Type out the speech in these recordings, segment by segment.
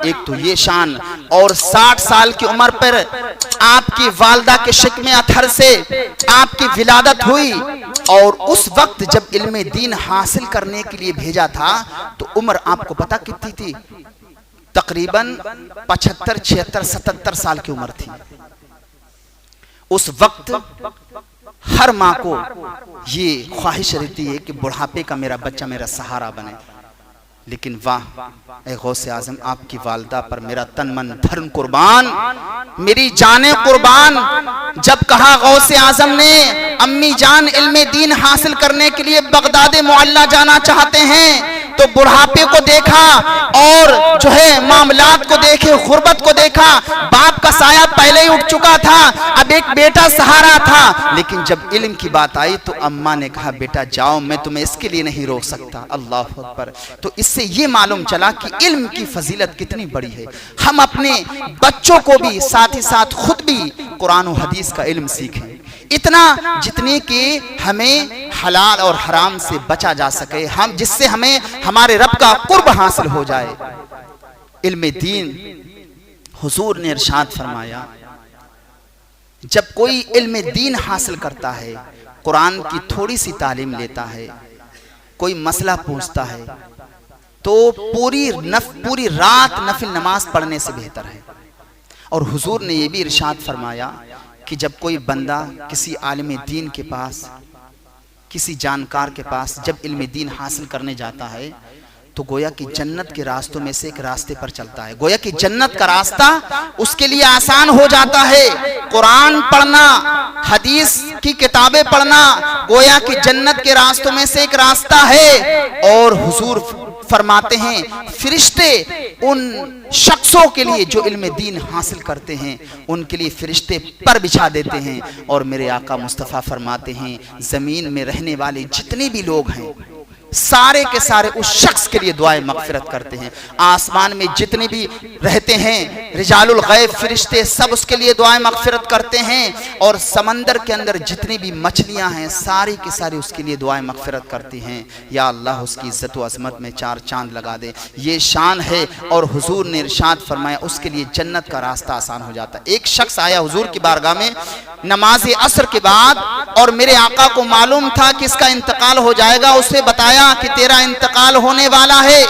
ایک تو یہ شان، اور 60 سال کی عمر پر آپ کی والدہ کے شکم اطہر سے آپ کی ولادت ہوئی، اور اس وقت جب علم دین حاصل کرنے کے لیے بھیجا تھا تو عمر آپ کو پتہ کتنی تھی؟ تقریباً 75 76 77 سال کی عمر تھی۔ اس وقت ہر ماں کو یہ خواہش رہتی ہے کہ بڑھاپے کا میرا بچہ میرا سہارا بنے، لیکن واہ اے غوث اعظم، آپ کی والدہ پر میرا تن من دھن قربان، میری جانیں قربان۔ جب کہا غوث اعظم نے امی جان علم دین حاصل کرنے کے لیے بغداد معلیٰ جانا چاہتے ہیں، تو بڑھاپے کو دیکھا اور جو ہے معاملات کو دیکھے، غربت کو دیکھا، باپ کا سایہ پہلے ہی اٹھ چکا تھا، اب ایک بیٹا سہارا تھا، لیکن جب علم کی بات آئی تو اماں نے کہا بیٹا جاؤ، میں تمہیں اس کے لیے نہیں روک سکتا۔ اللہ اکبر۔ تو اس سے یہ معلوم چلا کہ علم کی فضیلت کتنی بڑی ہے۔ ہم اپنے بچوں کو بھی ساتھ ہی ساتھ خود بھی قرآن و حدیث کا علم سیکھیں، اتنا جتنی کہ ہمیں حلال اور حرام سے بچا جا سکے، ہم جس سے ہمیں ہمارے رب کا قرب حاصل ہو جائے۔ علم دین، حضور نے ارشاد فرمایا جب کوئی علم دین حاصل کرتا ہے، قرآن کی تھوڑی سی تعلیم لیتا ہے، کوئی مسئلہ پوچھتا ہے، تو پوری رات نفل نماز پڑھنے سے بہتر ہے۔ اور حضور نے یہ بھی ارشاد فرمایا کہ جب کوئی بندہ کسی عالم دین کے پاس، کسی جانکار کے پاس جب علم دین حاصل کرنے جاتا ہے تو گویا کہ جنت کے راستوں میں سے ایک راستے پر چلتا ہے، گویا کہ جنت کا راستہ اس کے لیے آسان ہو جاتا ہے۔ قرآن پڑھنا، حدیث کی کتابیں پڑھنا گویا کہ جنت کے راستوں میں سے ایک راستہ ہے۔ اور حضور فرماتے ہیں فرشتے ان شخصوں کے لیے جو علم دین حاصل کرتے ہیں ان کے لیے فرشتے پر بچھا دیتے ہیں، اور میرے آقا مصطفیٰ فرماتے ہیں زمین میں رہنے والے جتنے بھی لوگ ہیں سارے کے سارے اس شخص کے لیے دعائیں مغفرت کرتے ہیں۔ آسمان میں جتنے بھی رہتے ہیں رجال الغیب فرشتے سب اس کے لیے دعائیں مغفرت کرتے ہیں، اور سمندر کے اندر جتنی بھی مچھلیاں ہیں ساری کی ساری اس کے لیے دعائیں مغفرت کرتی ہیں۔ یا اللہ اس کی عزت و عظمت میں 4 چاند لگا دے، یہ شان ہے۔ اور حضور نے ارشاد فرمایا اس کے لیے جنت کا راستہ آسان ہو جاتا ہے۔ ایک شخص آیا حضور کی بارگاہ میں نماز عصر کے بعد، اور میرے آقا کو معلوم تھا کہ اس کا انتقال ہو جائے گا، اسے بتایا کہ تیرا انتقال ہونے والا ہے۔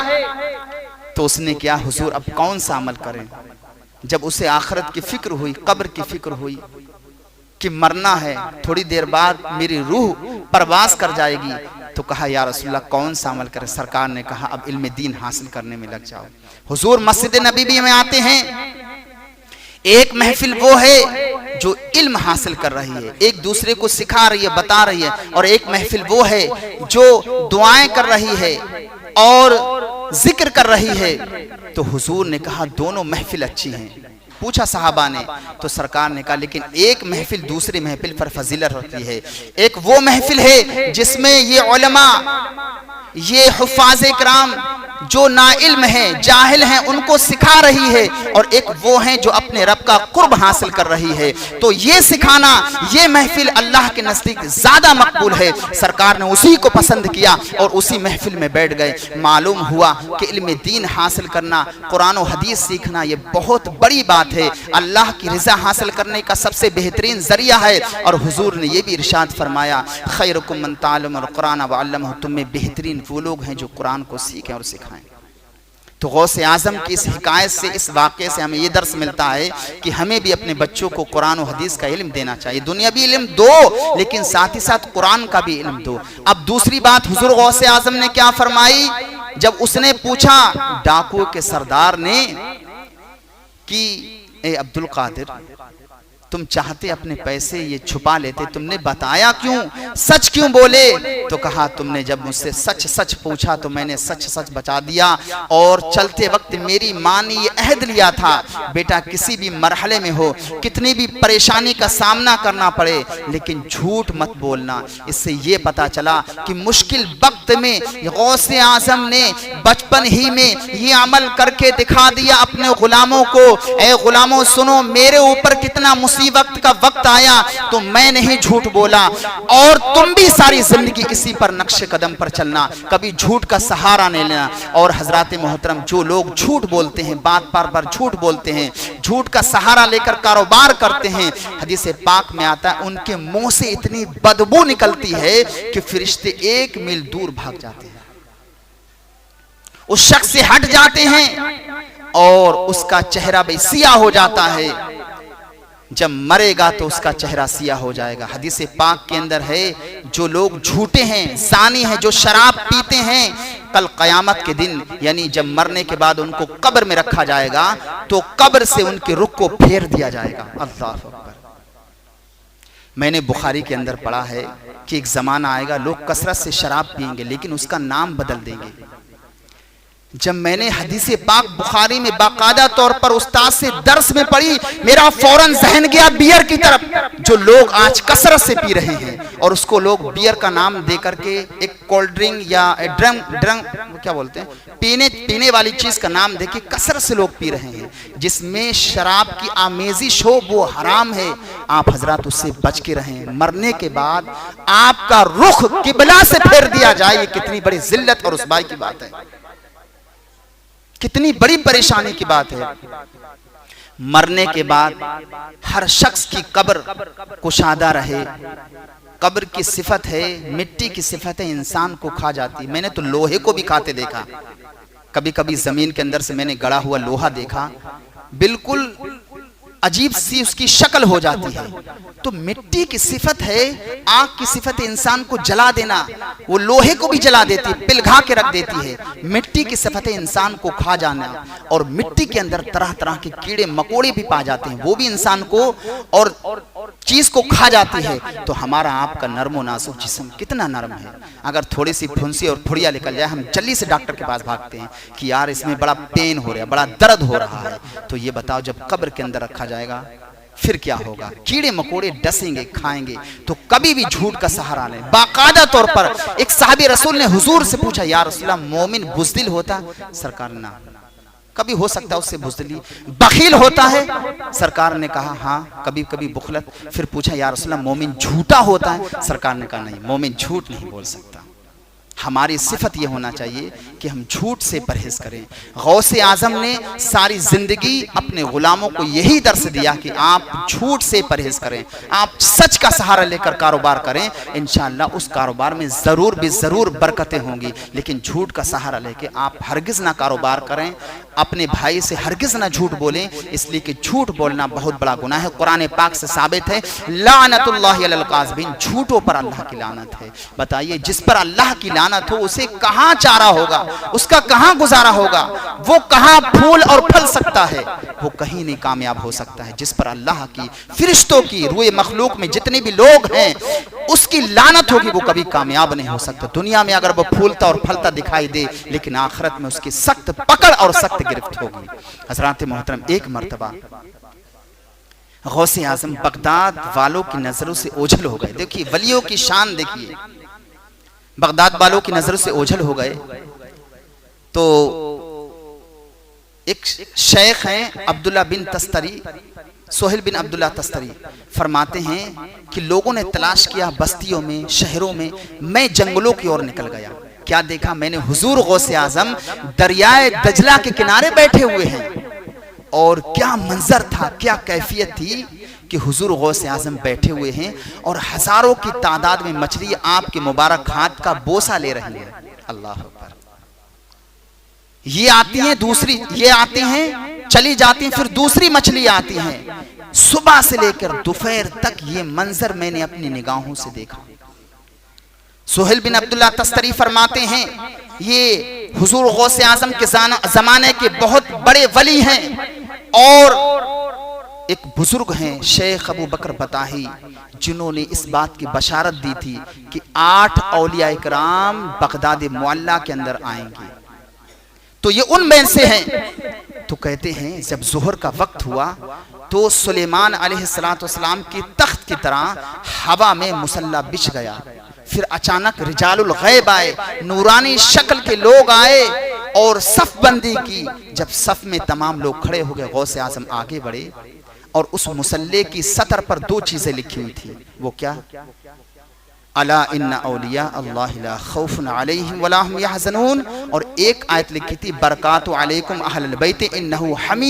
تو اس نے کیا حضور اب کون سا عمل کریں؟ جب اسے آخرت کی فکر ہوئی، قبر کی فکر ہوئی کہ مرنا ہے، تھوڑی دیر بعد میری روح پرواز کر جائے گی، تو کہا یا رسول اللہ کون سا عمل کرے؟ سرکار نے کہا اب علم دین حاصل کرنے میں لگ جاؤ۔ حضور مسجد نبوی میں آتے ہیں، ایک محفل وہ ہے جو علم حاصل کر رہی ہے، ایک دوسرے کو سکھا رہی ہے، بتا رہی ہے، اور ایک محفل وہ ہے جو دعائیں کر رہی ہے اور ذکر کر رہی ہے۔ تو حضور نے کہا دونوں محفل اچھی ہیں۔ پوچھا صحابہ نے، تو سرکار نے کہا لیکن ایک محفل دوسری محفل پر فضیلت ہوتی ہے۔ ایک وہ محفل ہے جس میں یہ علماء، یہ حفاظ کرام جو ناعلم ہیں، جاہل ہیں، ان کو سکھا رہی ہے، اور ایک وہ ہیں جو اپنے رب کا قرب حاصل کر رہی ہے۔ تو یہ سکھانا، یہ محفل اللہ کے نزدیک زیادہ مقبول ہے۔ سرکار نے اسی کو پسند کیا اور اسی محفل میں بیٹھ گئے۔ معلوم ہوا کہ علم دین حاصل کرنا، قرآن و حدیث سیکھنا یہ بہت بڑی بات ہے، اللہ کی رضا حاصل کرنے کا سب سے بہترین ذریعہ ہے۔ اور حضور نے یہ بھی ارشاد فرمایا خیرکم من تعلم القرآن وعلمہ، تم میں بہترین وہ لوگ ہیں جو قرآن کو سیکھیں اور سکھائیں۔ تو غوث اعظم کی اس حکایت سے، اس واقعے سے ہمیں یہ درس ملتا ہے کہ ہمیں بھی اپنے بچوں کو قرآن و حدیث کا علم دینا چاہیے۔ دنیاوی علم دو لیکن ساتھ ہی ساتھ قرآن کا بھی علم دو۔ اب دوسری بات حضور غوث اعظم نے کیا فرمائی؟ جب اس نے پوچھا ڈاکو کے سردار نے کہ اے عبد القادر تم چاہتے اپنے پیسے یہ چھپا لیتے، تم نے بتایا کیوں؟ سچ کیوں بولے؟ تو کہا تم نے جب مجھ سے سچ سچ پوچھا تو میں نے سچ سچ بتا دیا، اور چلتے وقت میری ماں نے یہ عہد لیا تھا بیٹا کسی بھی مرحلے میں ہو، کتنی بھی پریشانی کا سامنا کرنا پڑے لیکن جھوٹ مت بولنا۔ اس سے یہ پتا چلا کہ مشکل وقت میں غوث اعظم نے بچپن ہی میں یہ عمل کر کے دکھا دیا اپنے غلاموں کو، اے غلاموں سنو میرے اوپر کتنا مصیبت اسی وقت کا وقت آیا تو میں نہیں جھوٹ بولا، اور تم بھی ساری زندگی اسی پر نقش قدم پر چلنا، کبھی جھوٹ کا سہارا نہیں لینا۔ اور حضرات محترم، جو لوگ جھوٹ بولتے ہیں، بات پر جھوٹ بولتے ہیں، جھوٹ کا سہارا لے کر کاروبار کرتے ہیں، حدیث پاک میں آتا ہے ان کے منہ سے اتنی بدبو نکلتی ہے کہ فرشتے 1 میل دور بھاگ جاتے ہیں، اس شخص سے ہٹ جاتے ہیں اور اس کا چہرہ بھی سیاہ ہو جاتا ہے۔ جب مرے گا تو اس کا چہرہ سیاہ ہو جائے گا۔ حدیث پاک کے اندر ہے جو لوگ جھوٹے ہیں، زانی ہیں، جو شراب پیتے ہیں، کل قیامت کے دن یعنی جب مرنے کے بعد ان کو قبر میں رکھا جائے گا تو قبر سے ان کے رخ کو پھیر دیا جائے گا۔ اللہ اکبر۔ میں نے بخاری کے اندر پڑھا ہے کہ ایک زمانہ آئے گا لوگ کثرت سے شراب پئیں گے لیکن اس کا نام بدل دیں گے۔ جب میں نے حدیث پاک بخاری میں باقاعدہ طور پر استاد سے درس میں پڑھی، میرا فوراً ذہن گیا بیئر کی طرف، جو لوگ آج کثرت سے پی رہے ہیں، اور اس کو لوگ بیئر کا نام دے کر کے ایک کولڈ ڈرنک یا ڈرنک کیا بولتے ہیں، پینے والی چیز کا نام دے کے کثرت سے لوگ پی رہے ہیں، جس میں شراب کی آمیزش ہو وہ حرام ہے۔ آپ حضرات اس سے بچ کے رہیں۔ مرنے کے بعد آپ کا رخ قبلہ سے پھیر دیا جائے، یہ کتنی بڑی ذلت اور رسوائی کی بات ہے، کتنی بڑی پریشانی کی بات ہے۔ مرنے کے بعد ہر شخص کی قبر کشادہ رہے۔ قبر کی صفت ہے، مٹی کی صفت ہے، انسان کو کھا جاتی۔ میں نے تو لوہے کو بھی کھاتے دیکھا، کبھی کبھی زمین کے اندر سے میں نے گڑا ہوا لوہا دیکھا، بالکل عجیب سی اس کی شکل ہو جاتی ہے۔ تو مٹی کی صفت ہے، آگ کی صفت ہے انسان کو جلا دینا، وہ لوہے کو بھی جلا دیتی ہے، پلگھا کے رکھ دیتی ہے۔ مٹی کی صفت ہے انسان کو کھا جانا، اور مٹی کے اندر طرح طرح کے کیڑے مکوڑے بھی پا جاتے ہیں، وہ بھی انسان کو اور چیز کو کھا جاتی ہے۔ تو ہمارا آپ کا نرم و نازک جسم کتنا نرم ہے، اگر تھوڑی سی پھنسی اور پھڑیا نکل جائے ہم جلدی سے ڈاکٹر کے پاس بھاگتے ہیں کہ یار اس میں بڑا پین ہو رہا ہے، بڑا درد ہو رہا ہے۔ تو یہ بتاؤ جب قبر کے اندر رکھا جائے گا پھر کیا ہوگا؟ کیڑے مکوڑے ڈسیں گے، کھائیں گے۔ تو کبھی بھی جھوٹ کا سہارا لیں۔ باقاعدہ طور پر ایک صحابی رسول نے حضور سے پوچھا، یا رسول اللہ مومن بزدل ہوتا؟ سرکار نے کبھی ہو سکتا ہے اس سے بزدلی، بخیل ہوتا ہے؟ سرکار نے کہا ہاں کبھی کبھی بخلت۔ پھر پوچھا یا رسول اللہ مومن جھوٹا ہوتا ہے؟ سرکار نے کہا نہیں، مومن جھوٹ نہیں بول سکتا۔ ہماری صفت یہ ہونا چاہیے کہ ہم جھوٹ سے پرہیز کریں۔ غوث اعظم نے ساری زندگی اپنے غلاموں کو یہی درس دیا کہ آپ جھوٹ سے پرہیز کریں، آپ سچ کا سہارا لے کر کاروبار کریں، انشاءاللہ اس کاروبار میں ضرور بھی ضرور برکتیں ہوں گی۔ لیکن جھوٹ کا سہارا لے کے آپ ہرگز نہ کاروبار کریں، اپنے بھائی سے ہرگز نہ جھوٹ بولیں، اس لیے کہ جھوٹ بولنا بہت بڑا گناہ ہے۔ قرآن پاک سے ثابت ہے لعنت اللہ علی الکاذبین، جھوٹوں پر اللہ کی لعنت ہے۔ بتائیے جس پر اللہ کی لعنت ہو اسے کہاں چارہ ہوگا، اس کا کہاں گزارا ہوگا، وہ کہاں پھول اور پھل سکتا ہے، وہ کہیں نہیں کامیاب ہو سکتا ہے۔ جس پر اللہ کی، فرشتوں کی، روئے مخلوق میں جتنے بھی لوگ ہیں اس کی لعنت ہوگی، وہ کبھی کامیاب نہیں ہو سکتا۔ دنیا میں اگر وہ پھولتا اور پھلتا دکھائی دے لیکن آخرت میں اس کی سخت پکڑ اور سخت گرفت ہوگی۔ حضرات محترم، ایک مرتبہ غوث اعظم بغداد والوں کی نظروں سے اوجھل ہو گئے۔ دیکھیے ولیوں کی شان دیکھیے، بغداد والوں کی نظروں سے اوجھل ہو گئے تو ایک شیخ ہیں عبداللہ بن تستری، سہیل بن عبداللہ تستری، فرماتے ہیں کہ لوگوں نے تلاش کیا بستیوں میں، شہروں میں جنگلوں کی اور نکل گیا۔ کیا دیکھا میں نے؟ حضور غوث اعظم دریائے دجلہ کے کنارے بیٹھے ہوئے ہیں، اور کیا منظر تھا، کیا کیفیت تھی کہ حضور غوث اعظم بیٹھے ہوئے ہیں اور ہزاروں کی تعداد میں مچھلی آپ کے مبارک ہاتھ کا بوسہ لے رہی ہے۔ اللہ اکبر۔ یہ آتی ہیں دوسری، یہ آتی ہیں چلی جاتی ہیں، پھر دوسری مچھلی آتی ہیں۔ صبح سے لے کر دوپہر تک یہ منظر میں نے اپنی نگاہوں سے دیکھا۔ سہیل بن عبداللہ تستری فرماتے ہیں یہ حضور غوث اعظم کے زمانے کے بہت بڑے ولی ہیں، اور ایک بزرگ ہیں شیخ ابو بکر بطاحی، جنہوں نے اس بات کی بشارت دی تھی کہ 8 اولیاء کرام بغداد معلیٰ کے اندر آئیں گے۔ تو یہ ان میں سے ہیں۔ تو کہتے ہیں جب ظہر کا وقت ہوا تو سلیمان علیہ السلام کی تخت کی طرح ہوا میں مسلح بچھ گیا۔ پھر اچانک رجال الغیب آئے، نورانی شکل کے لوگ آئے اور صف بندی کی۔ جب صف میں تمام لوگ کھڑے ہو گئے، غوث اعظم آگے بڑھے، اور اس مصلے کی سطر پر 2 چیزیں لکھی ہوئی تھی. وہ کیا؟ الا ان اولیاء اللہ لا خوف علیہم ولا هم يحزنون. اور ایک آیت لکھی تھی برکات علیکم اہل البیت انہ حمید